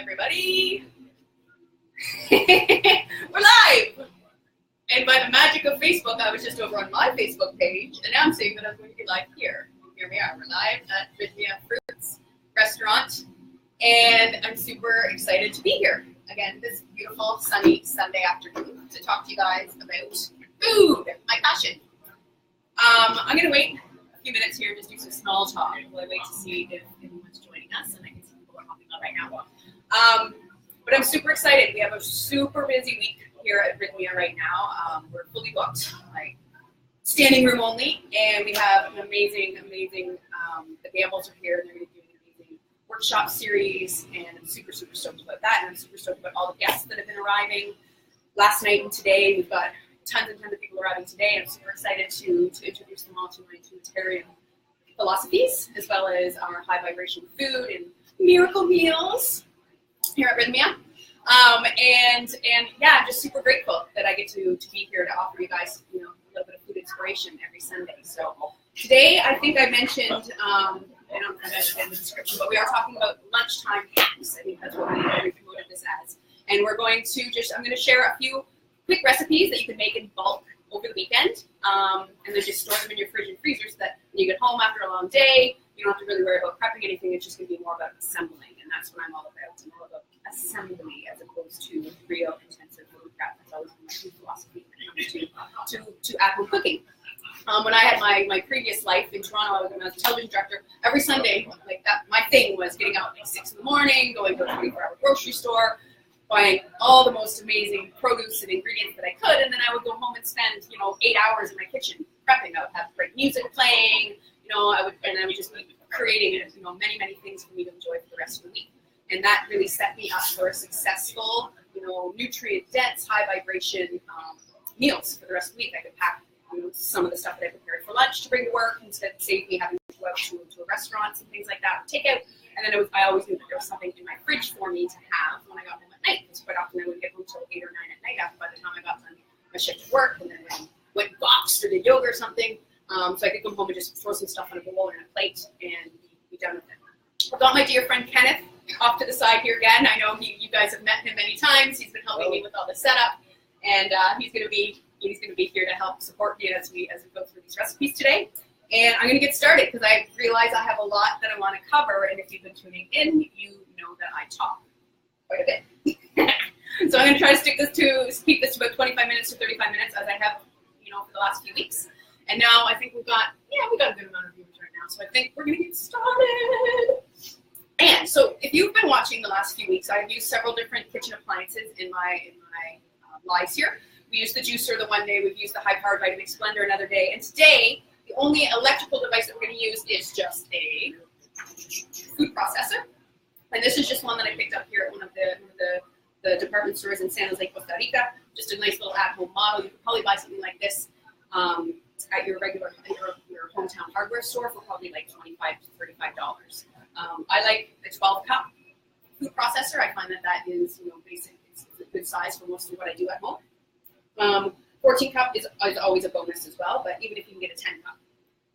everybody. We're live! And by the magic of Facebook, I was just over on my Facebook page announcing that I'm going to be live here. Here we are. We're live at Rythmia Fruits Restaurant. And I'm super excited to be here again this beautiful, sunny Sunday afternoon to talk to you guys about food, my passion. I'm going to wait a few minutes here and just do some small talk while I wait to see if anyone's joining us. And I can see people are hopping on right now. But I'm super excited. We have a super busy week here at Rythmia right now. We're fully booked, like standing room only, and we have an amazing, the Gambles are here, and they're going to be doing an amazing workshop series, and I'm super, super stoked about that, and I'm super stoked about all the guests that have been arriving last night and today. We've got tons and tons of people arriving today, and I'm super excited to introduce them all to my utilitarian philosophies, as well as our high vibration food and miracle meals here at Rythmia. And yeah, I'm just super grateful that I get to be here to offer you guys, a little bit of food inspiration every Sunday. So today, I think I mentioned, and I'm going to mention it in the description, but we are talking about lunchtime hacks. I think that's what we promoted this as. And we're going to I'm going to share a few quick recipes that you can make in bulk over the weekend, and then just store them in your fridge and freezer so that when you get home after a long day, you don't have to really worry about prepping anything. It's just going to be more about assembling, and that's what I'm all about. I'm all about assembly as opposed to real intensive food prep. That's always been my food philosophy when it comes to at-home cooking. When I had my previous life in Toronto, I was a television director. Every Sunday, like that, my thing was getting out at 6 in the morning, going to a 24-hour grocery store, buying all the most amazing produce and ingredients that I could, and then I would go home and spend 8 hours in my kitchen prepping. I would have great music playing, I would just be creating many things for me to enjoy for the rest of the week. And that really set me up for a successful, nutrient-dense, high-vibration meals for the rest of the week. I could pack some of the stuff that I prepared for lunch to bring to work instead of save me having to go out to restaurants and things like that, take out. And then I always knew that there was something in my fridge for me to have when I got home at night, because quite often I would get home till 8 or 9 at night after by the time I got done my shift at work, and then went boxed or did yoga or something. So I could come home and just throw some stuff on a bowl or in a plate and be done with it. I've got my dear friend Kenneth off to the side here again. I know you guys have met him many times. He's been helping me with all the setup, and he's going to be here to help support me as we go through these recipes today. And I'm going to get started because I realize I have a lot that I want to cover, and if you've been tuning in, you know that I talk quite a bit. So I'm going to try to keep this to about 25 minutes to 35 minutes, as I have, for the last few weeks. And now I think we've got a good amount of viewers right now, so I think we're going to get started. And so if you've been watching the last few weeks, I've used several different kitchen appliances in my lives here. We used the juicer the one day, we've used the high-powered Vitamix blender another day, and today the only electrical device that we're going to use is just a food processor. And this is just one that I picked up here at one of the department stores in San Jose, Costa Rica. Just a nice little at-home model. You could probably buy something like this at your your hometown hardware store for probably like $25 to $35. I like a 12-cup food processor. I find that is basic. It's a good size for most of what I do at home. 14-cup is always a bonus as well, but even if you can get a 10-cup,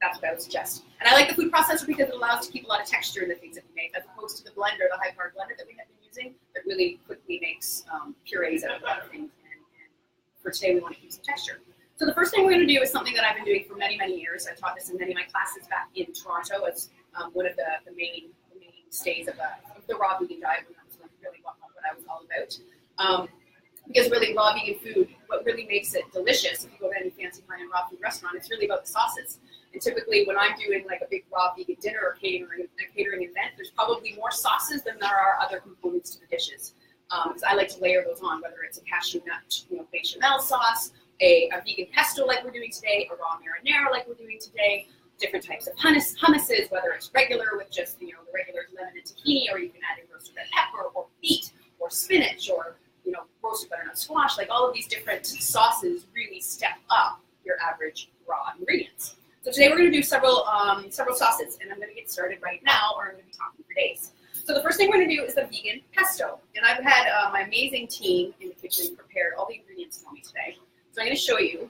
that's what I would suggest. And I like the food processor because it allows to keep a lot of texture in the things that we make, as opposed to the blender, the high-powered blender that we have been using, that really quickly makes purees out of a lot of things. And for today, we want to keep some texture. So the first thing we're going to do is something that I've been doing for many years. I taught this in many of my classes back in Toronto as one of the mainstays of the raw vegan diet, when that's really what I was all about. Because really, raw vegan food, what really makes it delicious, if you go to any fancy fine raw food restaurant, it's really about the sauces. And typically, when I'm doing like a big raw vegan dinner or catering event, there's probably more sauces than there are other components to the dishes. Because I like to layer those on, whether it's a cashew nut, bechamel sauce, a vegan pesto like we're doing today, a raw marinara like we're doing today, different types of hummuses, whether it's regular with just the regular lemon and tahini, or you can add in roasted red pepper or beet or spinach or roasted butternut squash. Like all of these different sauces really step up your average raw ingredients. So today we're going to do several sauces, and I'm going to get started right now, or I'm going to be talking for days. So the first thing we're going to do is the vegan pesto, and I've had my amazing team in the kitchen prepared all the ingredients for me today. So I'm going to show you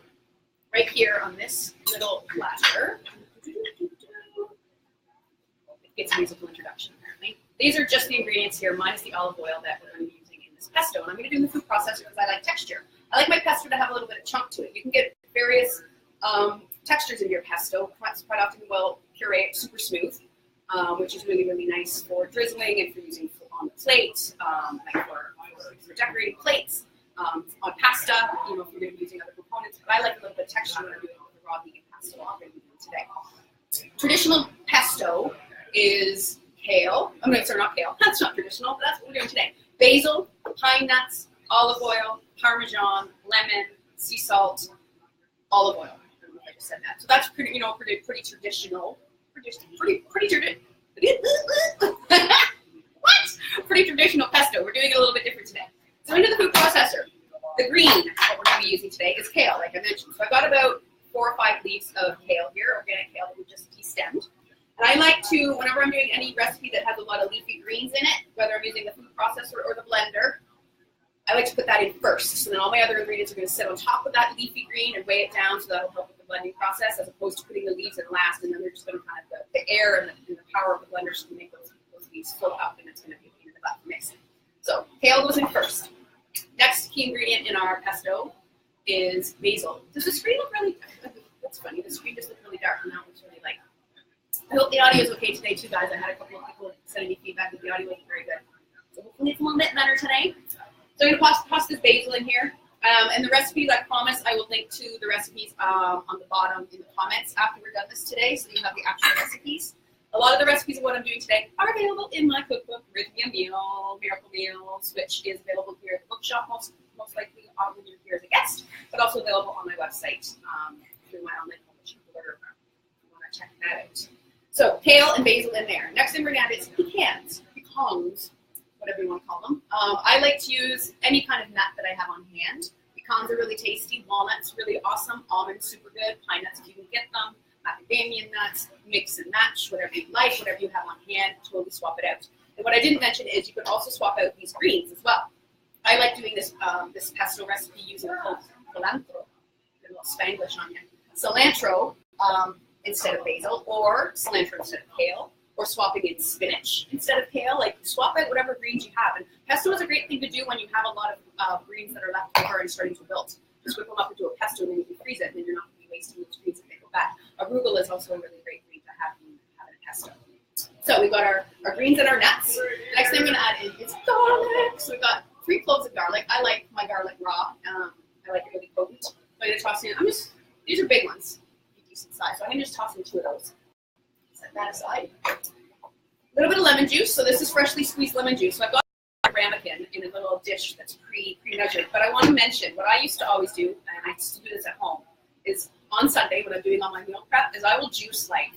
right here on this little platter. It gets a musical introduction apparently. These are just the ingredients here, minus the olive oil that we're going to be using in this pesto. And I'm going to do in the food processor because I like texture. I like my pesto to have a little bit of chunk to it. You can get various textures in your pesto. Quite often we'll puree it super smooth, which is really, really nice for drizzling and for using on the plate, like for decorating plates, on pasta, if you're going to be using other components. But I like a little bit of texture when I'm doing the raw vegan pesto I'm going to be doing today. Traditional pesto is kale. Sorry, not kale. That's not traditional, but that's what we're doing today. Basil, pine nuts, olive oil, Parmesan, lemon, sea salt, olive oil. I don't know if I just said that. So that's pretty, pretty traditional. Pretty traditional. What? Pretty traditional pesto. We're doing it a little bit different today. So into the food processor. The green that we're going to be using today is kale, like I mentioned. So I've got about 4 or 5 leaves of kale here, organic kale that we just de-stemmed. And I like to, whenever I'm doing any recipe that has a lot of leafy greens in it, whether I'm using the food processor or the blender, I like to put that in first. So then all my other ingredients are going to sit on top of that leafy green and weigh it down, so that'll help with the blending process, as opposed to putting the leaves in last, and then they're just going to kind of, the air and the power of the blender is going to make those leaves float up, and it's going to be a pain in the butt to mix. So kale goes in first. Next key ingredient in our pesto is basil. Does the screen look really, that's funny, the screen just looked really dark, and that one's really light. I hope the audio is okay today too, guys. I had a couple of people sending me feedback that the audio wasn't very good. So hopefully it's a little bit better today. So I'm going to toss this basil in here. And the recipes, I promise, I will link to the recipes on the bottom in the comments after we're done this today, so you have the actual recipes. A lot of the recipes of what I'm doing today are available in my cookbook, Rythmia Miracle Meals, which is available here at the bookshop, most likely when you're here as a guest, but also available on my website through my online publishing order if you want to check that out. So kale and basil in there. Next thing we're going to add is pecans, whatever you want to call them. I like to use any kind of nut that I have on hand. Pecans are really tasty. Walnuts, really awesome. Almonds, super good. Pine nuts, if you can get them. Macadamia nuts, mix and match, whatever you like, whatever you have on hand, totally swap it out. And what I didn't mention is you could also swap out these greens as well. I like doing this this pesto recipe using cilantro. A little Spanglish on you. Cilantro instead of basil, or cilantro instead of kale, or swapping in spinach instead of kale. Like, swap out whatever greens you have. And pesto is a great thing to do when you have a lot of greens that are left over and starting to wilt. Just whip them up into a pesto and then you can freeze it, and then you're not going to be wasting those greens if they go bad. Arugula is also a really great green to have in a pesto. So we've got our greens and our nuts. The next thing I'm going to add in is garlic. So we've got 3 cloves of garlic. I like my garlic raw. I like it really potent. So I'm going to toss in, these are big ones, decent size. So I'm going to just toss in 2 of those. Set that aside. A little bit of lemon juice. So this is freshly squeezed lemon juice. So I've got a ramekin in a little dish that's pre-measured. But I want to mention, what I used to always do, and I used to do this at home, is on Sunday when I'm doing all my meal prep, is I will juice like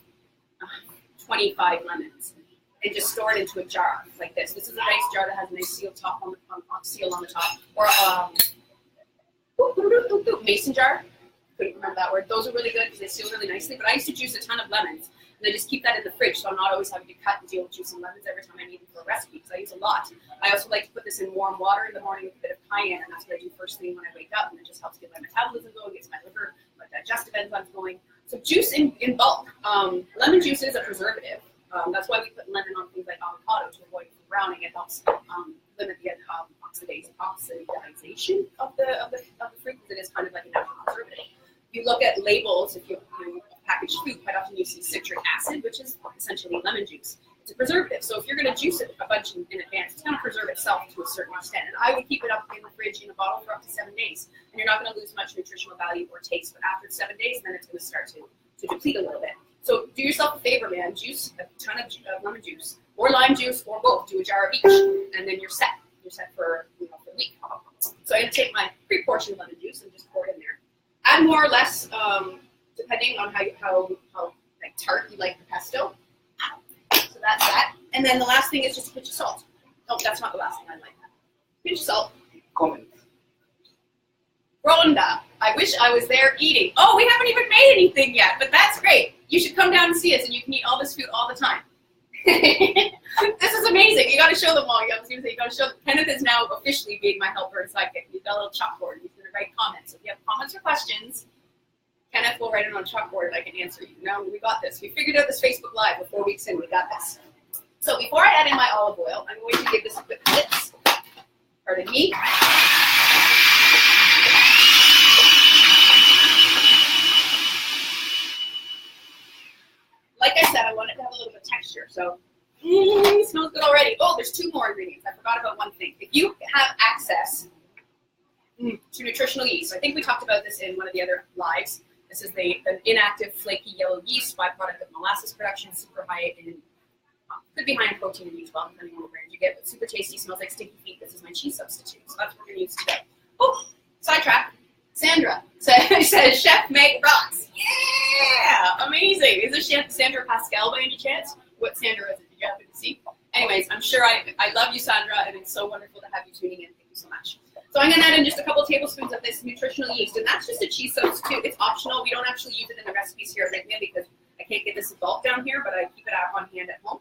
25 lemons and just store it into a jar like this. This is a nice jar that has a nice seal on the top, or mason jar. Couldn't remember that word. Those are really good because they seal really nicely. But I used to juice a ton of lemons, and then just keep that in the fridge, so I'm not always having to cut and deal with juicing lemons every time I need them for a recipe, because I use a lot. I also like to put this in warm water in the morning with a bit of cayenne, and that's what I do first thing when I wake up, and it just helps get my metabolism going, gets my liver, my digestive enzymes going. So juice in bulk. Lemon juice is a preservative. That's why we put lemon on things like avocado to avoid browning. It helps limit the oxidization of the fruit, because it is kind of like a natural preservative. If you look at labels, if you package food, quite often you see citric acid, which is essentially lemon juice. It's a preservative. So if you're going to juice it a bunch in advance, it's going to preserve itself to a certain extent. And I would keep it up in the fridge in a bottle for up to 7 days. And you're not going to lose much nutritional value or taste. But after 7 days, then it's going to start to deplete a little bit. So do yourself a favor, man. Juice a ton of lemon juice or lime juice or both. Do a jar of each, and then you're set. You're set for a week. So I'm going to take my pre-portioned lemon juice and just pour it in there. Add more or less, depending on how like tart you like the pesto. So that's that. And then the last thing is just a pinch of salt. No, that's not the last thing. I like that. Pinch of salt. Comment. Rhonda, I wish I was there eating. Oh, we haven't even made anything yet, but that's great. You should come down and see us, and you can eat all this food all the time. This is amazing. You got to show them all. I was going to say, you got to show them. Kenneth is now officially being my helper and sidekick. He's got a little chalkboard. He's going to write comments. So if you have comments or questions, Kenneth will write it on chalkboard and I can answer you. Now we got this. We figured out this Facebook Live. We're 4 weeks in. We got this. So before I add in my olive oil, I'm going to give this a quick blitz. Pardon me. Like I said, I want it to have a little bit of texture. So, it smells good already. Oh, there's 2 more ingredients. I forgot about one thing. If you have access to nutritional yeast, I think we talked about this in one of the other lives. This is the inactive flaky yellow yeast, byproduct of molasses production, super high in, could be high in protein and as well, depending on what brand you get, but super tasty, smells like sticky feet. This is my cheese substitute, so that's what we're going to use today. Oh, sidetrack. Sandra says, Chef Meg rocks. Yeah, amazing. Is this Sandra Pascal by any chance? What Sandra is it? Did you happen to see? Anyways, I'm sure I love you, Sandra, and it's so wonderful to have you tuning in. Thank you so much. So I'm going to add in just a couple tablespoons of this nutritional yeast, and that's just a cheese substitute. It's optional. We don't actually use it in the recipes here at Rythmia because I can't get this in bulk down here, but I keep it out on hand at home.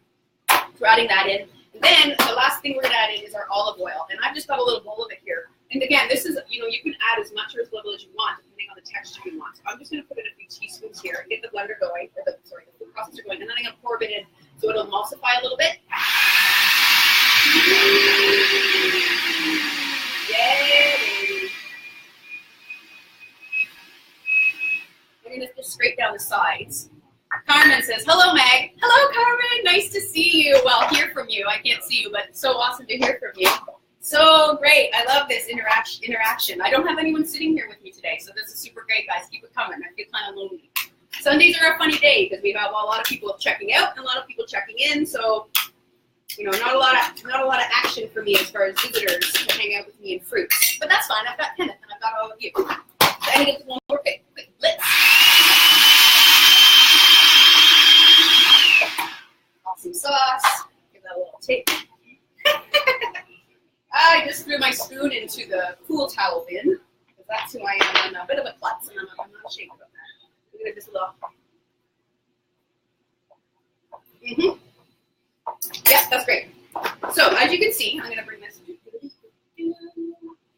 So we're adding that in. And then the last thing we're going to add in is our olive oil, and I've just got a little bowl of it here. And again, this is, you can add as much or as little as you want, depending on the texture you want. So I'm just going to put in a few teaspoons here, get the blender going, or the food processor going, and then I'm going to pour a bit in so it'll emulsify a little bit. Yay! I'm going to just scrape down the sides. Carmen says, hello, Meg. Hello, Carmen. Nice to see you. Well, hear from you. I can't see you, but so awesome to hear from you. So great. I love this interaction. I don't have anyone sitting here with me today, so this is super great, guys. Keep it coming. I feel kind of lonely. Sundays are a funny day because we have a lot of people checking out and a lot of people checking in, so not a lot of action for me as far as visitors to hang out with me and fruits. But that's fine. I've got Kenneth and I've got all of you. So I'm going to get one more quick blitz. Awesome sauce. Give that a little tape. I just threw my spoon into the cool towel bin because that's who I am. I'm a bit of a klutz and I'm not ashamed about that. Look at this little. Yeah, that's great. So as you can see, I'm going to bring this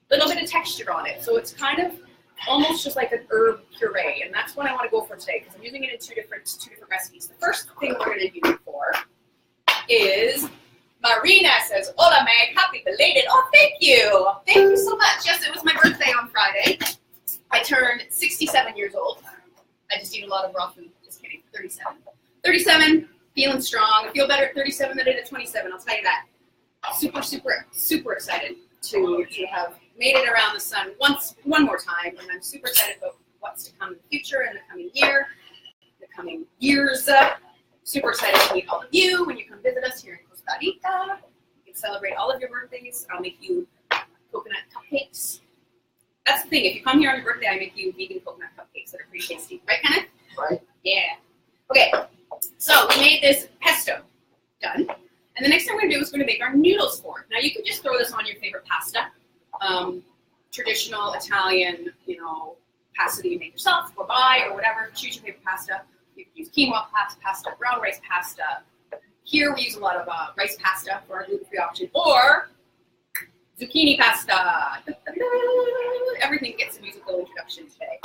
little bit of texture on it. So it's kind of almost just like an herb puree, and that's what I want to go for today because I'm using it in two different recipes. The first thing we're going to use it for is Marina says, hola Meg, happy belated. Oh, thank you. Thank you so much. Yes, it was my birthday on Friday. I turned 67 years old. I just eat a lot of raw food. Just kidding. 37. 37, feeling strong. I feel better at 37 than I did at 27. I'll tell you that. Super, super, super excited to have made it around the sun one more time. And I'm super excited about what's to come in the future and the coming year, the coming years. Super excited to meet all of you when you come visit us here in Costa Rica. You can celebrate all of your birthdays. I'll make you coconut cupcakes. That's the thing. If you come here on your birthday, I make you vegan coconut cupcakes that are pretty tasty. Right, Kenneth? Right. Yeah. Okay. So we made this pesto. Done. And the next thing we're going to do is we're going to make our noodles for it. Now, you can just throw this on your favorite pasta. Traditional Italian, pasta that you make yourself or buy or whatever. Choose your favorite pasta. You can use quinoa pasta, brown rice pasta. Here we use a lot of rice pasta for our gluten-free option, or zucchini pasta. Everything gets a musical introduction today.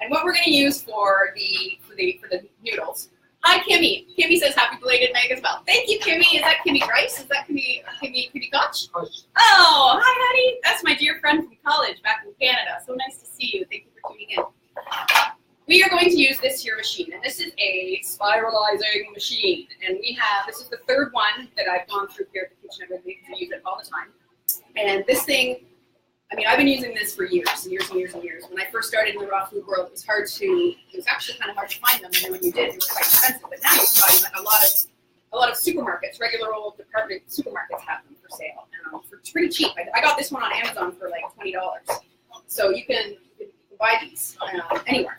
And what we're going to use for the noodles. Hi, Kimmy. Kimmy says happy belated Meg as well. Thank you, Kimmy. Is that Kimmy Grice? Is that Kimmy Koch? Oh, hi, honey. That's my dear friend from college back in Canada. So nice to see you. Thank you for tuning in. We are going to use this here machine, and this is a spiralizing machine. And this is the third one that I've gone through here at the kitchen. I use it all the time. And this thing, I've been using this for years and years and years and years. When I first started in the raw food world, it was actually kind of hard to find them. And then when you did, they were quite expensive. But now you can buy them at a lot of supermarkets, regular old department supermarkets have them for sale. And for pretty cheap. I got this one on Amazon for like $20. So you can buy these anywhere.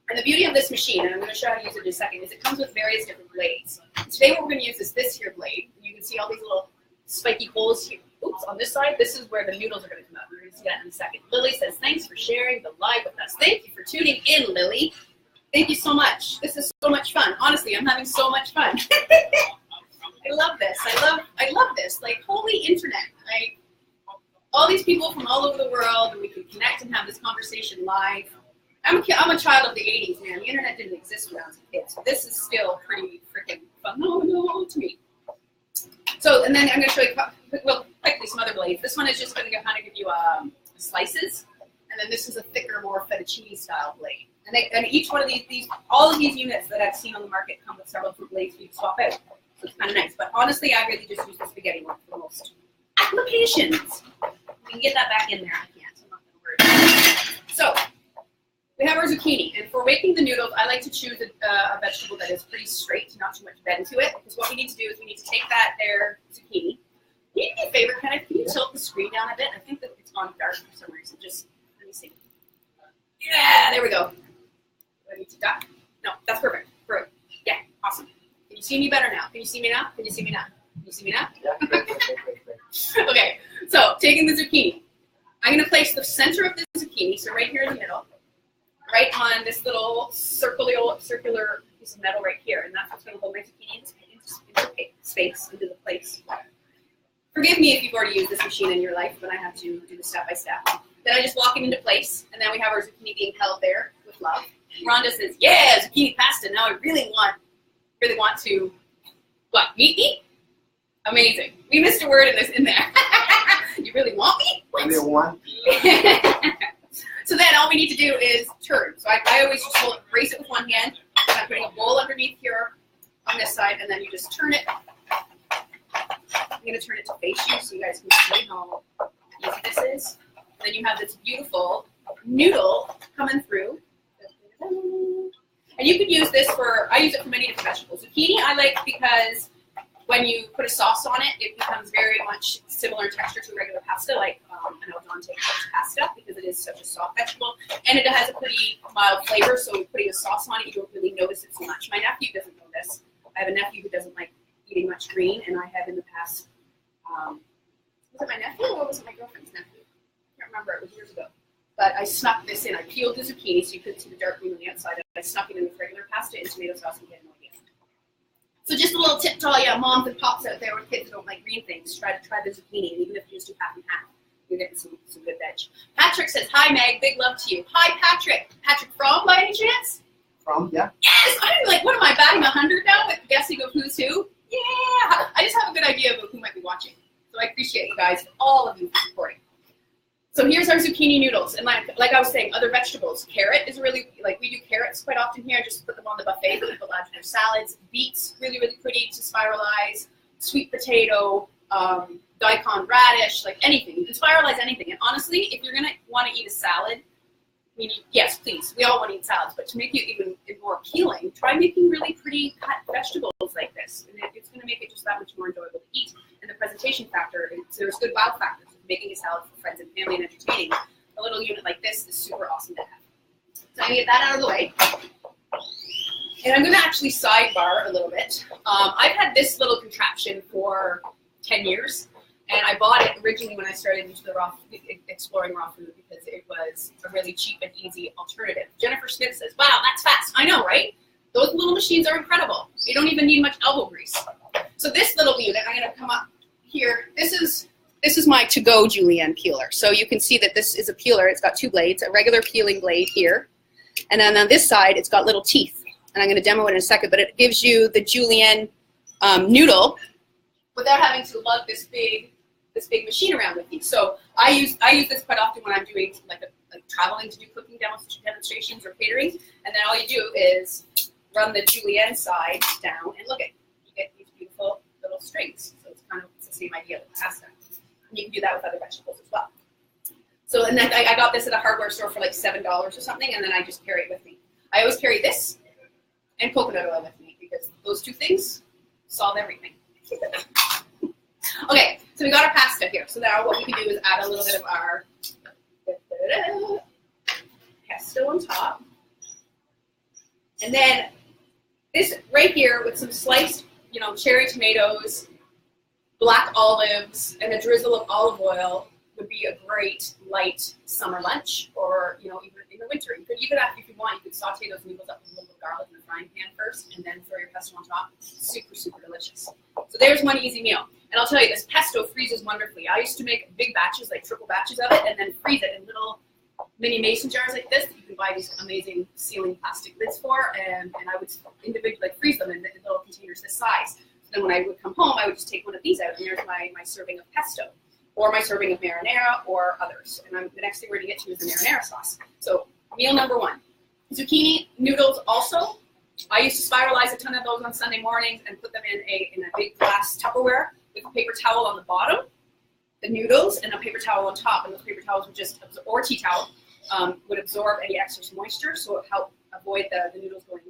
And the beauty of this machine, and I'm going to show you how to use it in a second, is it comes with various different blades. Today what we're going to use is this here blade. You can see all these little spiky holes here. Oops, on this side, this is where the noodles are going to come out. We're going to see that in a second. Lily says, thanks for sharing the live with us. Thank you for tuning in, Lily. Thank you so much. This is so much fun. Honestly, I'm having so much fun. I love this. I love this. Like, holy internet. All these people from all over the world, and we can connect and have this conversation live. I'm a child of the 80s, man. The internet didn't exist when I was a kid, so this is still pretty freaking phenomenal to me. So, and then I'm going to show you quickly some other blades. This one is just going to kind of give you slices, and then this is a thicker, more fettuccine style blade. And each one of all of these units that I've seen on the market come with several different blades you can swap out. So it's kind of nice. But honestly, I really just use the spaghetti one for most applications. We can get that back in there. I can't. I'm not going to worry. So we have our zucchini, and for making the noodles, I like to choose a vegetable that is pretty straight, not too much bend to it. Because what we need to do is we need to take that there zucchini. Can you do me a favor? Can you tilt the screen down a bit? I think that it's gone dark for some reason. Just let me see. Yeah, there we go. I need to duck. No, that's perfect. Perfect. Yeah, awesome. Can you see me better now? Can you see me now? Can you see me now? Can you see me now? Yeah. Okay, so taking the zucchini. I'm going to place the center of the zucchini, so right here in the middle, right on this little circular piece of metal right here, and that's what's going to hold my zucchini into space, into the place. Forgive me if you've already used this machine in your life, but I have to do this step by step. Then I just walk it into place, and then we have our zucchini being held there with love. Rhonda says, "Yeah, zucchini pasta. Now I really want to, what, meet me?" Amazing. We missed a word in there. You really want me? Really want? So then all we need to do is turn. So I always just brace it with one hand. I'm putting a bowl underneath here on this side, and then you just turn it. I'm going to turn it to face you so you guys can see how easy this is. And then you have this beautiful noodle coming through. And you could use this I use it for many different vegetables. Zucchini I like because when you put a sauce on it, it becomes very much similar in texture to regular pasta, like an al dente pasta, because it is such a soft vegetable. And it has a pretty mild flavor, so putting a sauce on it, you don't really notice it so much. My nephew doesn't know this. I have a nephew who doesn't like eating much green, and I have in the past, was it my nephew or was it my girlfriend's nephew? I can't remember, it was years ago. But I snuck this in. I peeled the zucchini so you couldn't see the dark green on the outside. And I snuck it in with regular pasta and tomato sauce and you had no idea. So just a little tip to all you moms and pops out there with kids who don't like green things. Try the zucchini, and even if you just do half and half, you're getting some good veg. Patrick says, "Hi Meg, big love to you." Hi Patrick. Patrick from by any chance? From, yeah. Yes! I'm like, what am I, batting 100 now with guessing of who's who? Yeah! I just have a good idea of who might be watching. So I appreciate you guys, all of you for supporting. So here's our zucchini noodles, and like I was saying, other vegetables. Carrot is really, we do carrots quite often here, just put them on the buffet, but people add to their salads. Beets, really, really pretty to spiralize. Sweet potato, daikon radish, like anything. You can spiralize anything, and honestly, if you're gonna want to eat a salad, yes, please, we all want to eat salads, but to make it even more appealing, try making really pretty cut vegetables like this, and it's gonna make it just that much more enjoyable to eat. And the presentation factor, there's good wow factors. Making a salad for friends and family and entertaining, a little unit like this is super awesome to have. So I'm going to get that out of the way. And I'm going to actually sidebar a little bit. I've had this little contraption for 10 years, and I bought it originally when I started into exploring raw food because it was a really cheap and easy alternative. Jennifer Smith says, "Wow, that's fast." I know, right? Those little machines are incredible. You don't even need much elbow grease. So this little unit, I'm going to come up here. This is my to-go Julienne peeler. So you can see that this is a peeler. It's got two blades, a regular peeling blade here. And then on this side, it's got little teeth. And I'm going to demo it in a second, but it gives you the Julienne noodle without having to lug this big machine around with you. So I use this quite often when I'm doing like traveling to do cooking demonstrations or catering. And then all you do is run the Julienne side down, and look at, you get these beautiful little strings. So it's the same idea with pasta. You can do that with other vegetables as well. So, and then I got this at a hardware store for like $7 or something, and then I just carry it with me. I always carry this and coconut oil with me because those two things solve everything. Okay, so we got our pasta here. So now what we can do is add a little bit of our pesto on top. And then this right here with some sliced, cherry tomatoes, black olives, and a drizzle of olive oil would be a great light summer lunch, or even in the winter. You could even, if you want, you could saute those noodles up with a little bit of garlic in the frying pan first, and then throw your pesto on top. Super, super delicious. So there's one easy meal. And I'll tell you, this pesto freezes wonderfully. I used to make big batches, like triple batches of it, and then freeze it in little mini mason jars like this that you can buy these amazing sealing plastic lids for, and I would individually freeze them in little containers this size. And when I would come home, I would just take one of these out, and there's my serving of pesto, or my serving of marinara, or others. And the next thing we're going to get to is the marinara sauce. So meal number 1. Zucchini noodles also. I used to spiralize a ton of those on Sunday mornings and put them in a big glass Tupperware with a paper towel on the bottom, the noodles, and a paper towel on top. And those paper towels would just, or tea towel, would absorb any excess moisture, so it helped avoid the noodles going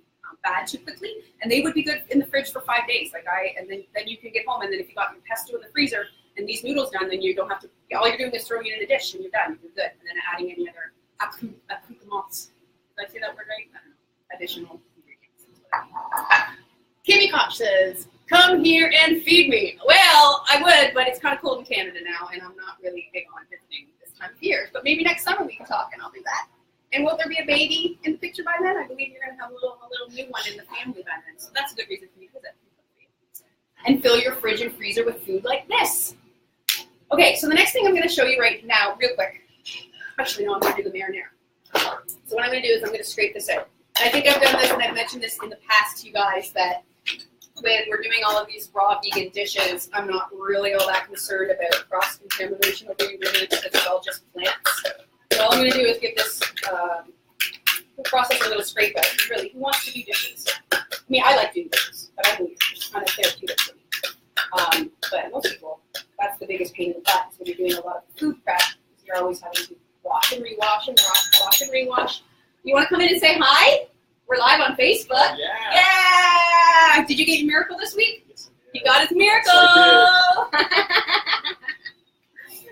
bad too quickly. And they would be good in the fridge for 5 days. And then you can get home, and then if you got your pesto in the freezer and these noodles done, then you don't have to. All you're doing is throwing it in a dish, and you're done. You're good. And then adding any other accoutrements. Did I say that word right? I don't know. Additional ingredients. Kimmy Koch says, "Come here and feed me." Well, I would, but it's kind of cold in Canada now, and I'm not really big on visiting this time of year. But maybe next summer we can talk, and I'll do that. And will there be a baby in the picture by then? I believe you're going to have a little new one in the family by then. So that's a good reason for me to visit. And fill your fridge and freezer with food like this. Okay, so the next thing I'm going to show you right now, real quick. Actually, no, I'm going to do the marinara. So what I'm going to do is I'm going to scrape this out. And I think I've done this, and I've mentioned this in the past to you guys, that when we're doing all of these raw vegan dishes, I'm not really all that concerned about cross-contamination or being really, because it's all just plants. So all I'm going to do is give this process a little scrape out. Really, who wants to do dishes? I mean, I like doing dishes, but I believe it's kind of therapeutic for me. But most people, that's the biggest pain in the butt, is when you're doing a lot of food prep, you're always having to wash and rewash and wash and rewash. You want to come in and say hi? We're live on Facebook. Yeah! Did you get your miracle this week? Yes, he got his miracle!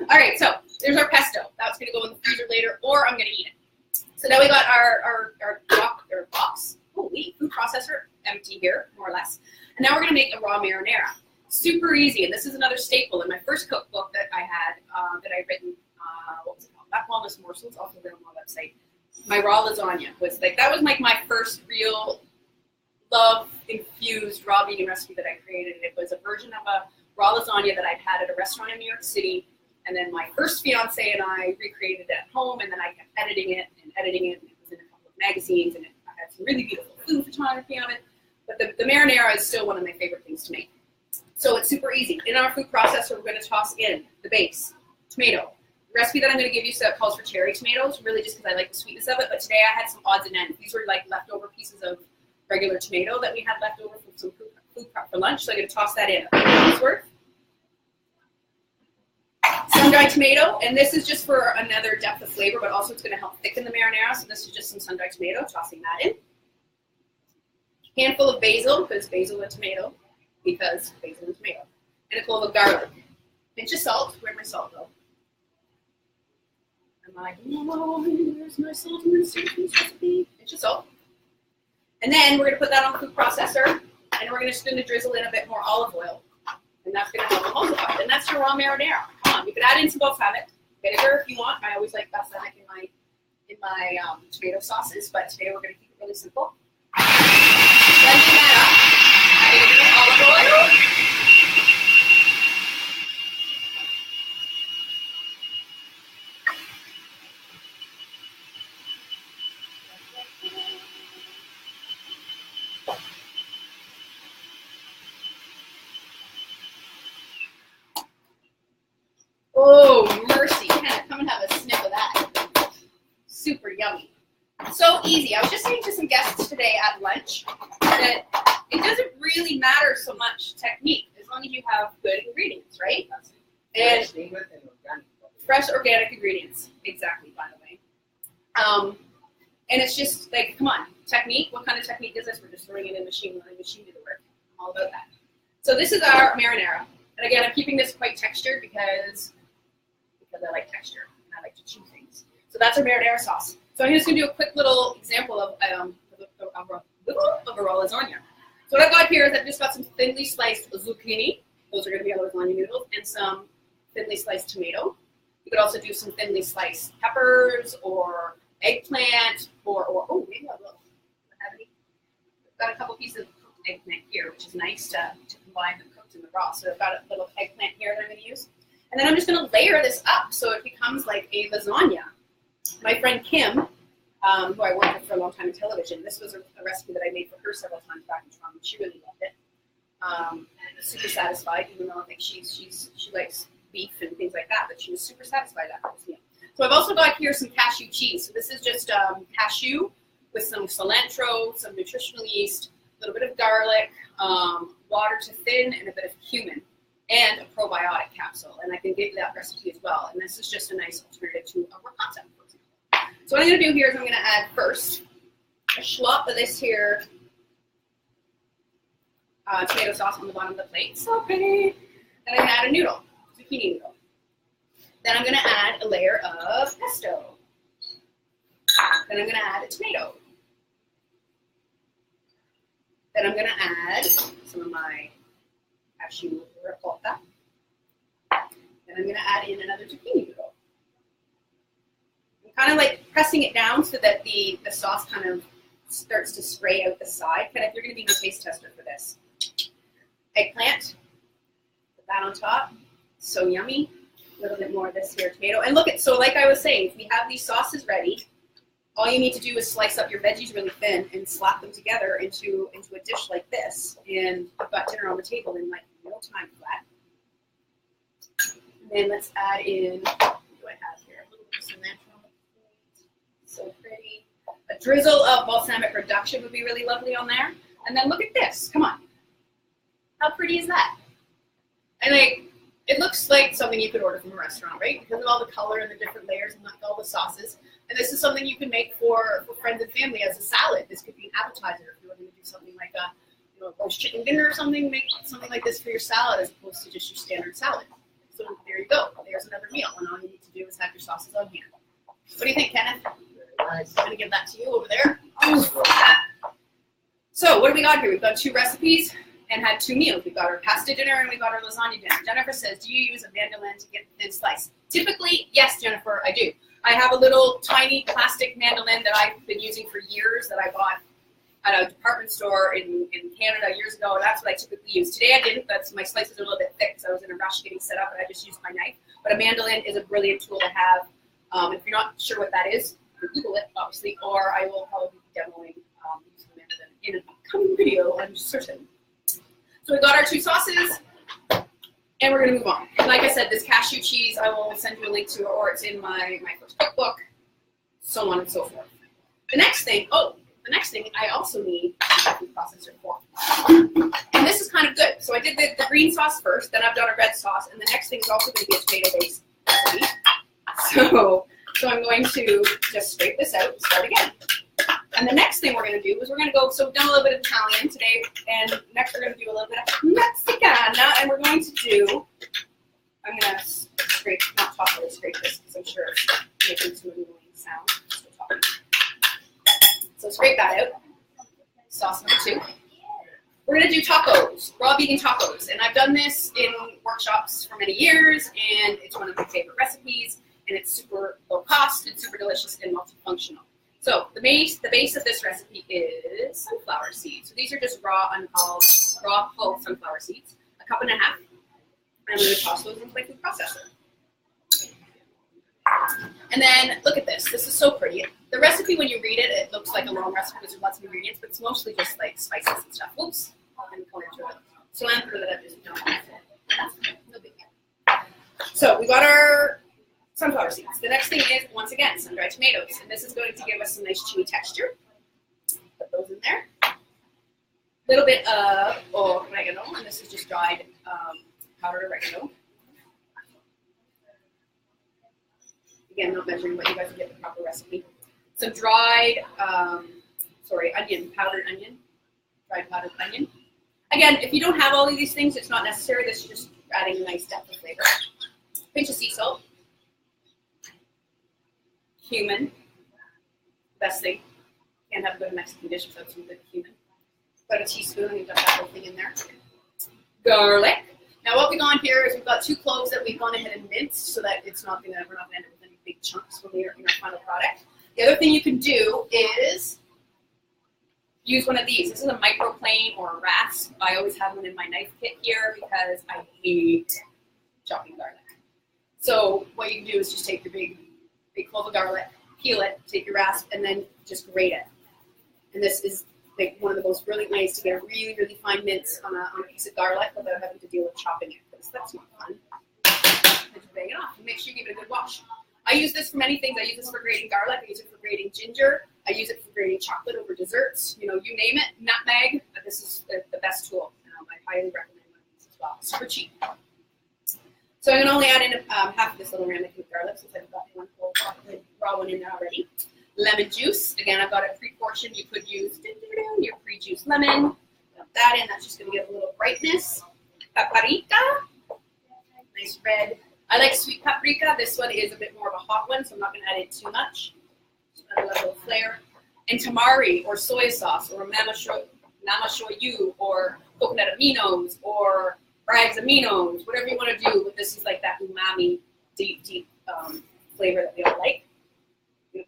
All right, so there's our pesto. That's going to go in the freezer later, or I'm going to eat it. So now we got our box. Holy, food processor empty here, more or less. And now we're going to make a raw marinara. Super easy, and this is another staple in my first cookbook that I had, that I'd written, what was it called? Not Wellness Morsels, also there on my website. My raw lasagna was like, that was like my first real love-infused raw vegan recipe that I created. It was a version of a raw lasagna that I'd had at a restaurant in New York City. And then my first fiance and I recreated it at home, and then I kept editing it, and it was in a couple of magazines, and I had some really beautiful food photography of it. But the marinara is still one of my favorite things to make. So it's super easy. In our food processor, we're going to toss in the base, tomato. The recipe that I'm going to give you calls for cherry tomatoes, really just because I like the sweetness of it. But today I had some odds and ends. These were like leftover pieces of regular tomato that we had left over from some food prep for lunch. So I'm going to toss that in. A worth. Sun-dried tomato, and this is just for another depth of flavor, but also it's going to help thicken the marinara. So this is just some sun-dried tomato, tossing that in. Handful of basil, because basil and tomato, and a clove of garlic. Pinch of salt. Where'd my salt go? I'm like, oh, where's my salt in this recipe? Pinch of salt. And then we're going to put that on the food processor, and we're just going to drizzle in a bit more olive oil. And that's going to help emulsify. And that's your raw marinara. Come on, you can add in some balsamic vinegar if you want. I always like balsamic in my tomato sauces, but today we're going to keep it really simple. Blending that up, adding a bit of olive oil. Oh, mercy. Come and have a sniff of that. Super yummy. So easy. I was just saying to some guests today at lunch that it doesn't really matter so much technique as long as you have good ingredients, right? And fresh organic ingredients. Exactly, by the way. And it's just like, come on, technique. What kind of technique is this? We're just throwing it in the machine, letting the machine do the work. I'm all about that. So this is our marinara. And again, I'm keeping this quite textured because I like texture and I like to chew things. So that's our marinara sauce. So I'm just going to do a quick little example of a raw lasagna. So what I've got here is I've just got some thinly sliced zucchini. Those are going to be our lasagna noodles, and some thinly sliced tomato. You could also do some thinly sliced peppers or eggplant or oh, maybe I will. I've got a couple pieces of cooked eggplant here, which is nice to combine the cooked and the raw. So I've got a little eggplant here that I'm going to use. And then I'm just going to layer this up so it becomes like a lasagna. My friend Kim, who I worked with for a long time in television, this was a recipe that I made for her several times back in Toronto. She really loved it. super satisfied, even though I think she likes beef and things like that, but she was super satisfied after this meal. So I've also got here some cashew cheese. So this is just cashew with some cilantro, some nutritional yeast, a little bit of garlic, water to thin, and a bit of cumin, and a probiotic capsule. And I can give you that recipe as well. And this is just a nice alternative to a ricotta, for example. So what I'm going to do here is I'm going to add first a schlop of this here tomato sauce on the bottom of the plate. So pretty. Then I'm going to add a noodle, zucchini noodle. Then I'm going to add a layer of pesto. Then I'm going to add a tomato. Then I'm going to add some of my cashew ricotta. Then I'm going to add in another zucchini noodle. I'm kind of like pressing it down so that the sauce kind of starts to spray out the side. Kind of, you're going to be the taste tester for this. Eggplant. Put that on top. So yummy. A little bit more of this here tomato. And look at, so like I was saying, if we have these sauces ready, all you need to do is slice up your veggies really thin and slap them together into a dish like this. And you've got dinner on the table in like no time flat. And then let's add in, what do I have here? A little bit of cilantro on the plate. So pretty. A drizzle of balsamic reduction would be really lovely on there. And then look at this. Come on. How pretty is that? And like, it looks like something you could order from a restaurant, right? Because of all the color and the different layers and all the sauces. And this is something you can make for friends and family as a salad. This could be an appetizer if you were going to do something like a roast chicken dinner or something. Make something like this for your salad as opposed to just your standard salad. So there you go. There's another meal. And all you need to do is have your sauces on hand. What do you think, Kenneth? Nice. I'm going to give that to you over there. So what do we got here? We've got 2 recipes and had 2 meals. We've got our pasta dinner and we got our lasagna dinner. Jennifer says, do you use a mandolin to get the thin slice? Typically, yes, Jennifer, I do. I have a little tiny plastic mandolin that I've been using for years that I bought at a department store in Canada years ago, and that's what I typically use. Today I didn't, but my slices are a little bit thick, so I was in a rush getting set up, and I just used my knife. But a mandolin is a brilliant tool to have. If you're not sure what that is, you can Google it, obviously, or I will probably be demoing using the mandolin in an upcoming video, I'm certain. So we got our 2 sauces. And we're going to move on. Like I said, this cashew cheese, I will send you a link to, or it's in my first cookbook, so on and so forth. The next thing I also need a food processor for. And this is kind of good. So I did the green sauce first, then I've done a red sauce, and the next thing is also going to be a tomato-based recipe. So I'm going to just scrape this out and start again. And the next thing we're going to do is we're going to go, so we've done a little bit of Italian today, and next we're going to do a little bit of Mexicana, and we're going to do, I'm going to scrape, not talk, but scrape this, because I'm sure it's making some annoying sound. So scrape that out. Sauce number 2. We're going to do tacos, raw vegan tacos, and I've done this in workshops for many years, and it's one of my favorite recipes, and it's super low cost, and super delicious, and multifunctional. So the base of this recipe is sunflower seeds. So these are just raw whole sunflower seeds, 1.5 cups. And I'm going to toss those into my food processor. And then look at this. This is so pretty. The recipe, when you read it, it looks like a long recipe because there's lots of ingredients, but it's mostly just like spices and stuff. Oops. And cilantro that I've just done. No big deal. So we got our sunflower seeds. The next thing is, once again, sun-dried tomatoes. And this is going to give us some nice chewy texture. Put those in there. A little bit of oregano, and this is just dried powdered oregano. Again, not measuring, but you guys will get the proper recipe. Some dried, powdered onion. Dried powdered onion. Again, if you don't have all of these things, it's not necessary. This is just adding a nice depth of flavor. Pinch of sea salt. Cumin, best thing. Can't have a good Mexican dish without some good cumin. About a teaspoon, and we've got that whole thing in there. Garlic. Now what we've gone here is we've got 2 cloves that we've gone ahead and minced so that we're not going to end up with any big chunks when we're in our final product. The other thing you can do is use one of these. This is a microplane or a rasp. I always have one in my knife kit here because I hate chopping garlic. So what you can do is just take your big clove of garlic, peel it, take your rasp, and then just grate it. And this is make one of the most brilliant ways to get a really, really fine mince on a piece of garlic without having to deal with chopping it, because that's not fun. Just bang it off and make sure you give it a good wash. I use this for many things. I use this for grating garlic. I use it for grating ginger. I use it for grating chocolate over desserts. You know, you name it. Nutmeg. This is the best tool. I highly recommend one of these as well. Super cheap. So I'm going to only add in half of this little ramekin with garlic since I've got one whole raw one in there already. Lemon juice. Again, I've got it pre-portioned. You could use your pre-juiced lemon. Dump that in. That's just going to give a little brightness. Paprika. Nice red. I like sweet paprika. This one is a bit more of a hot one, so I'm not going to add in too much. Just add a little flair. And tamari, or soy sauce, or namashoyu, or coconut aminos, or Bragg's aminos, whatever you want to do. But this is like that umami, deep flavor that we all like.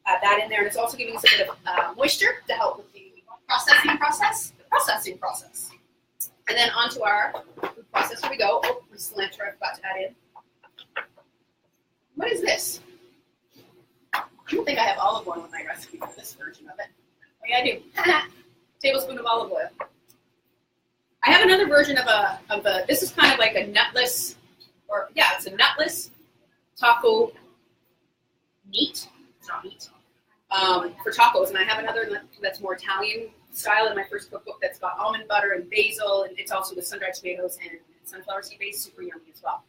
Add that in there, and it's also giving us a bit of moisture to help with the processing process. And then onto our food processor we go. Oh, my cilantro I forgot to add in. What is this? I don't think I have olive oil in my recipe for this version of it. Oh yeah, I do. Tablespoon of olive oil. I have another version of a. This is kind of like a nutless, it's a nutless taco meat. It's not meat. For tacos, and I have another that's more Italian style in my first cookbook that's got almond butter and basil, and it's also with sun-dried tomatoes and sunflower seed base, super yummy as well.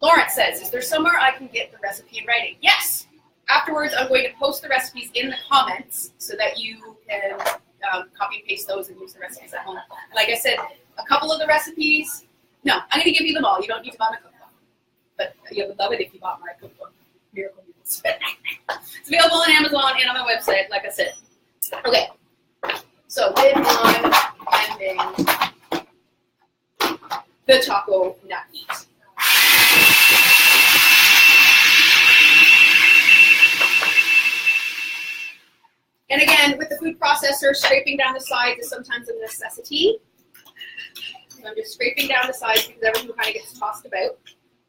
Lawrence says, is there somewhere I can get the recipe in writing? Yes. Afterwards, I'm going to post the recipes in the comments so that you can copy and paste those and use the recipes at home. Like I said, a couple of the recipes, no, I'm going to give you them all. You don't need to buy my cookbook. But you would love it if you bought my cookbook, Miracle Noodles. It's available on Amazon and on my website, like I said. Okay. So, lid on blending the taco nut meat. And again, with the food processor, scraping down the sides is sometimes a necessity. So I'm just scraping down the sides because everything kind of gets tossed about.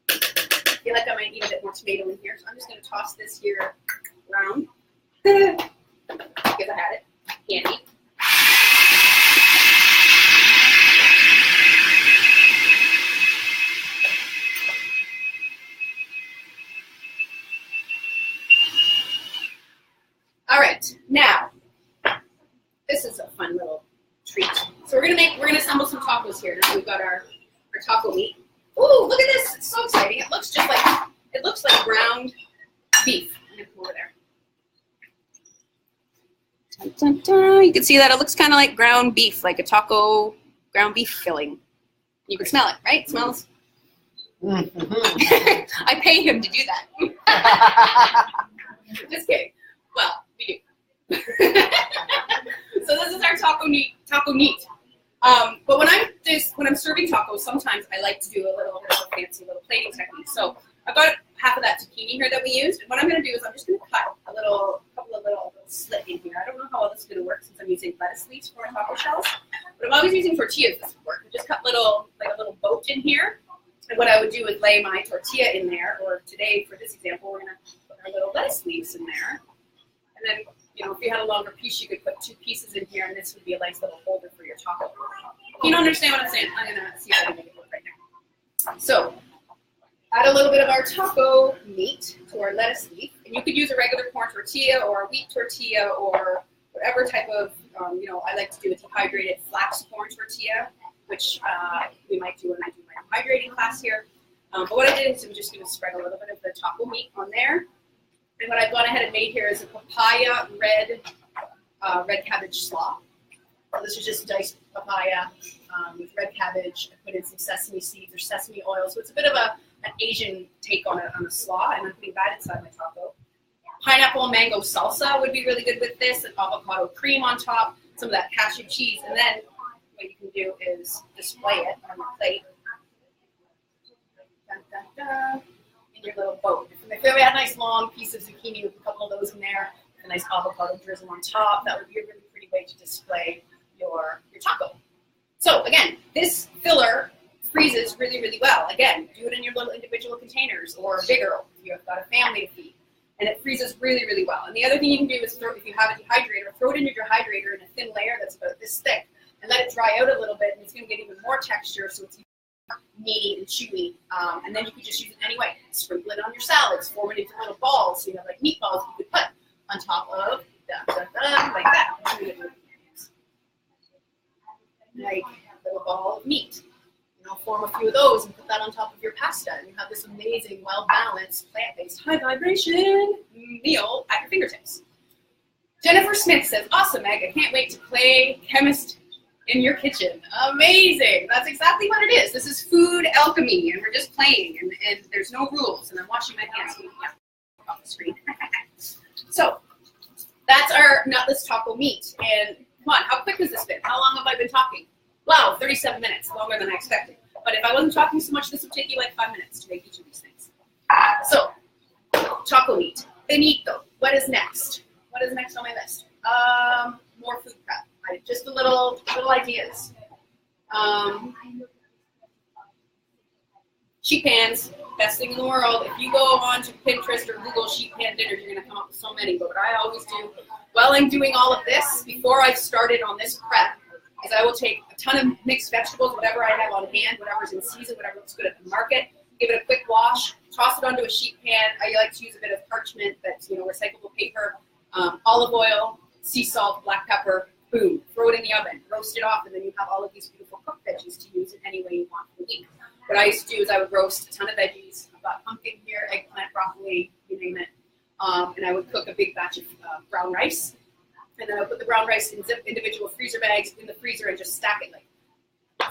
I feel like I might need a bit more tomato in here, so I'm just going to toss this here around because I had it handy. All right, now this is a fun little treat. So we're gonna assemble some tacos here. Now we've got our taco meat. Ooh, look at this! It's so exciting. It looks like ground beef. I'm gonna come over there. Dun, dun, dun. You can see that it looks kind of like ground beef, like a taco ground beef filling. You can smell it, right? It smells. Mm-hmm. I pay him to do that. Just kidding. Well, we do. So this is our taco meat. But when I'm serving tacos, sometimes I like to do a little bit of a fancy little plating technique. So I've got half of that zucchini here that we used, and what I'm going to do is I'm just going to cut a couple of little slit in here. I don't know how well this is going to work since I'm using lettuce leaves for my taco shells, but I'm always using tortillas. This would work. I just cut a little boat in here, and what I would do is lay my tortilla in there. Or today, for this example, we're going to put our little lettuce leaves in there. And then, if you had a longer piece, you could put 2 pieces in here, and this would be a nice little holder for your taco. You don't understand what I'm saying? I'm going to see if I can make it work right now. So, add a little bit of our taco meat to our lettuce leaf. And you could use a regular corn tortilla or a wheat tortilla or whatever type of, I like to do a dehydrated flax corn tortilla, which we might do when I do my dehydrating class here. But what I did is I'm just going to spread a little bit of the taco meat on there. And what I've gone ahead and made here is a papaya red cabbage slaw. So this is just diced papaya with red cabbage. I put in some sesame seeds or sesame oil. So it's a bit of an Asian take on a slaw, and I'm putting that inside my taco. Pineapple and mango salsa would be really good with this, and avocado cream on top, some of that cashew cheese. And then what you can do is display it on your plate. Dun, dun, dun. In your little boat. If we had a nice long piece of zucchini with a couple of those in there, a nice avocado drizzle on top, that would be a really pretty way to display your taco. So again, this filler freezes really, really well. Again, do it in your little individual containers or bigger if you've got a family to feed. and it freezes really, really well. And the other thing you can do is if you have a dehydrator, throw it in your dehydrator in a thin layer that's about this thick, and let it dry out a little bit, and it's going to get even more texture, so it's meaty and chewy. And then you can just use it any way. Sprinkle it on your salads, form it into little balls, so you have like meatballs you could put on top of like that. Like a little ball of meat. Form a few of those and put that on top of your pasta, and you have this amazing, well-balanced, plant-based, high-vibration meal at your fingertips. Jennifer Smith says, awesome, Meg. I can't wait to play chemist in your kitchen. Amazing. That's exactly what it is. This is food alchemy, and we're just playing, and there's no rules, and I'm washing my hands off the screen. So that's our nutless taco meat. And come on, how quick has this been? How long have I been talking? Wow, 37 minutes, longer than I expected. But if I wasn't talking so much, this would take you like 5 minutes to make each of these things. So, taco meat. Benito. What is next? What is next on my list? More food prep. Just the little ideas. Sheet pans, best thing in the world. If you go on to Pinterest or Google sheet pan dinners, you're going to come up with so many. But what I always do, while I'm doing all of this, before I've started on this prep, is I will take a ton of mixed vegetables, whatever I have on hand, whatever's in season, whatever looks good at the market, give it a quick wash, toss it onto a sheet pan. I like to use a bit of parchment that's, recyclable paper, olive oil, sea salt, black pepper, boom, throw it in the oven, roast it off, and then you have all of these beautiful cooked veggies to use in any way you want for the week. What I used to do is I would roast a ton of veggies. I've got pumpkin here, eggplant, broccoli, you name it, and I would cook a big batch of brown rice. And then I put the brown rice in individual freezer bags in the freezer and just stack it. Like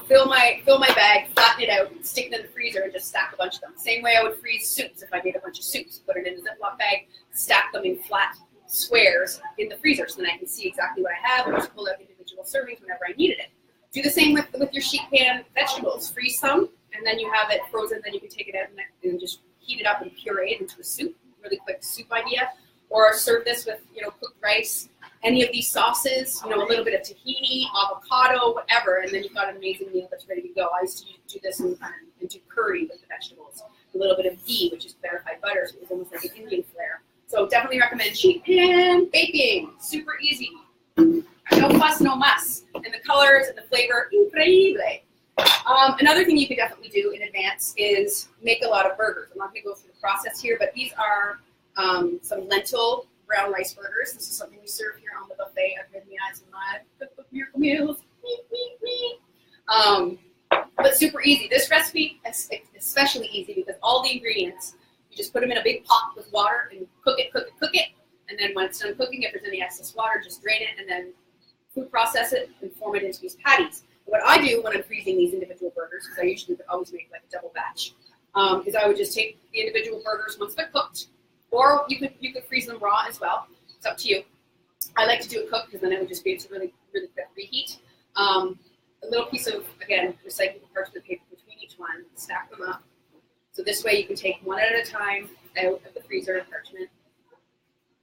fill my bag, flatten it out, stick it in the freezer, and just stack a bunch of them. Same way I would freeze soups if I made a bunch of soups. Put it in a Ziploc bag, stack them in flat squares in the freezer, so then I can see exactly what I have and just pull out individual servings whenever I needed it. Do the same with your sheet pan vegetables. Freeze some, and then you have it frozen. Then you can take it out and just heat it up and puree it into a soup. Really quick soup idea. Or serve this with cooked rice. Any of these sauces, a little bit of tahini, avocado, whatever, and then you've got an amazing meal that's ready to go. I used to do this and do curry with the vegetables. A little bit of ghee, which is clarified butter, so it's almost like an Indian flair. So definitely recommend sheet pan baking. Super easy. No fuss, no muss. And the colors and the flavor, increíble. Another thing you could definitely do in advance is make a lot of burgers. I'm not going to go through the process here, but these are some lentil brown rice burgers. This is something we serve here on the buffet at Rythmia and my cookbook miracle meals. But super easy. This recipe is especially easy because all the ingredients, you just put them in a big pot with water and cook it. And then when it's done cooking, if there's any excess water, just drain it and then food process it and form it into these patties. And what I do when I'm freezing these individual burgers, because I usually always make like a double batch, is I would just take the individual burgers once they're cooked. Or you could freeze them raw as well. It's up to you. I like to do it cooked because then it would just be able to really, really quick reheat. A little piece of, again, recyclable parchment paper between each one. Stack them up. So this way you can take one at a time out of the freezer, parchment,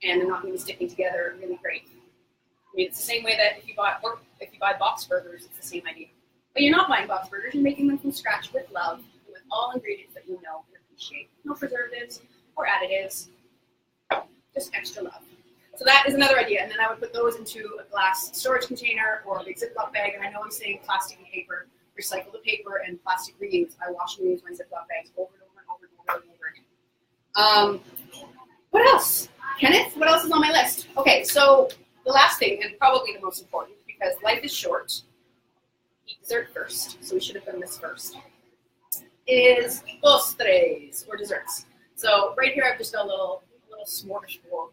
and they're not going to be sticking together really great. I mean, it's the same way that if you buy box burgers, it's the same idea. But you're not buying box burgers. You're making them from scratch with love, with all ingredients that you know and appreciate. No preservatives or additives. Just extra love. So that is another idea. And then I would put those into a glass storage container or a big Ziploc bag. And I know I'm saying plastic and paper. Recycle the paper and plastic reuse. I wash and reuse my Ziploc bags over and over again. What else? Kenneth, what else is on my list? Okay, so the last thing, and probably the most important, because life is short, eat dessert first. So we should have done this first. Is postres, or desserts. So right here I've just got a little smorgasbord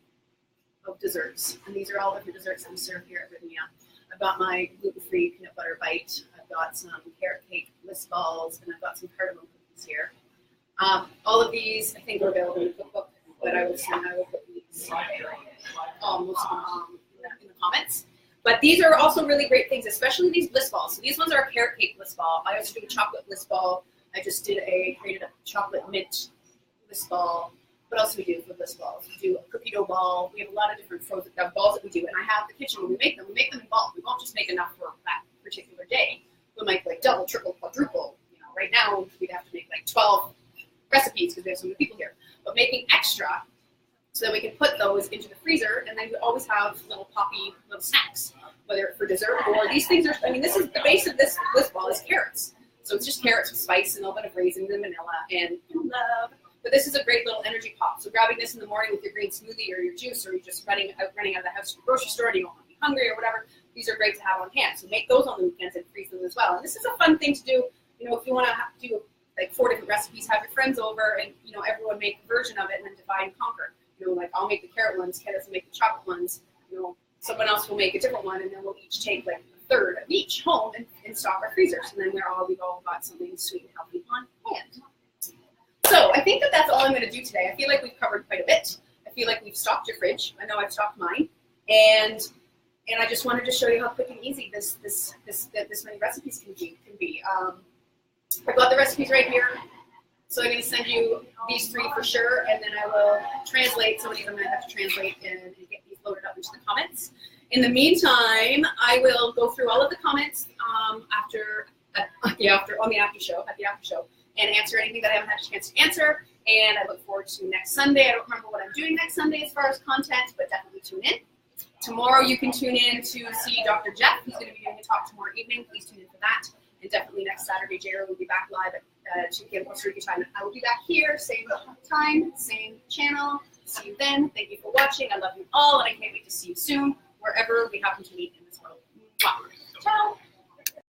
of desserts. And these are all of the desserts that we serve here at Rythmia. I've got my gluten-free peanut butter bite. I've got some carrot cake bliss balls, and I've got some cardamom cookies here. All of these, I think, are available in the cookbook, but I will put these almost in the comments. But these are also really great things, especially these bliss balls. So these ones are a carrot cake bliss ball. I also do a chocolate bliss ball. I just created a chocolate mint bliss ball. What else do we do for bliss balls? We do a cookie dough ball. We have a lot of different frozen balls that we do. And I have the kitchen when we make them in bulk. We won't just make enough for that particular day. We'll make like double, triple, quadruple. Right now we'd have to make like 12 recipes because we have so many people here. But making extra So then we can put those into the freezer, and then we always have little poppy little snacks, whether for dessert or these things are, I mean, this is the base of this ball is carrots. So it's just carrots with spice and a little bit of raisins and vanilla and love. But this is a great little energy pop. So grabbing this in the morning with your green smoothie or your juice, or you're just running out of the house to the grocery store and you don't want to be hungry or whatever, these are great to have on hand. So make those on the weekends and freeze them as well. And this is a fun thing to do. You know, if you want to do like 4 different recipes, have your friends over, and you know, everyone make a version of it and then divide and conquer. You know, like I'll make the carrot ones, Kenneth will make the chocolate ones. You know, someone else will make a different one, and then we'll each take like a third of each home and stock our freezers. And then we've all got something sweet and healthy on hand. So I think that's all I'm going to do today. I feel like we've covered quite a bit. I feel like we've stocked your fridge. I know I've stocked mine, and I just wanted to show you how quick and easy this many recipes can be. I've got the recipes right here, so I'm going to send you these 3 for sure, and then I will translate. Some of these I'm going to have to translate and get these loaded up into the comments. In the meantime, I will go through all of the comments at the after show, and answer anything that I haven't had a chance to answer. And I look forward to next Sunday. I don't remember what I'm doing next Sunday as far as content, but definitely tune in. Tomorrow you can tune in to see Dr. Jeff. He's going to be doing a talk tomorrow evening. Please tune in for that. And definitely next Saturday, Jared will be back live at 2 p.m. Costa Rica time. I will be back here, same time, same channel. See you then. Thank you for watching. I love you all, and I can't wait to see you soon, wherever we happen to meet in this world. Ciao.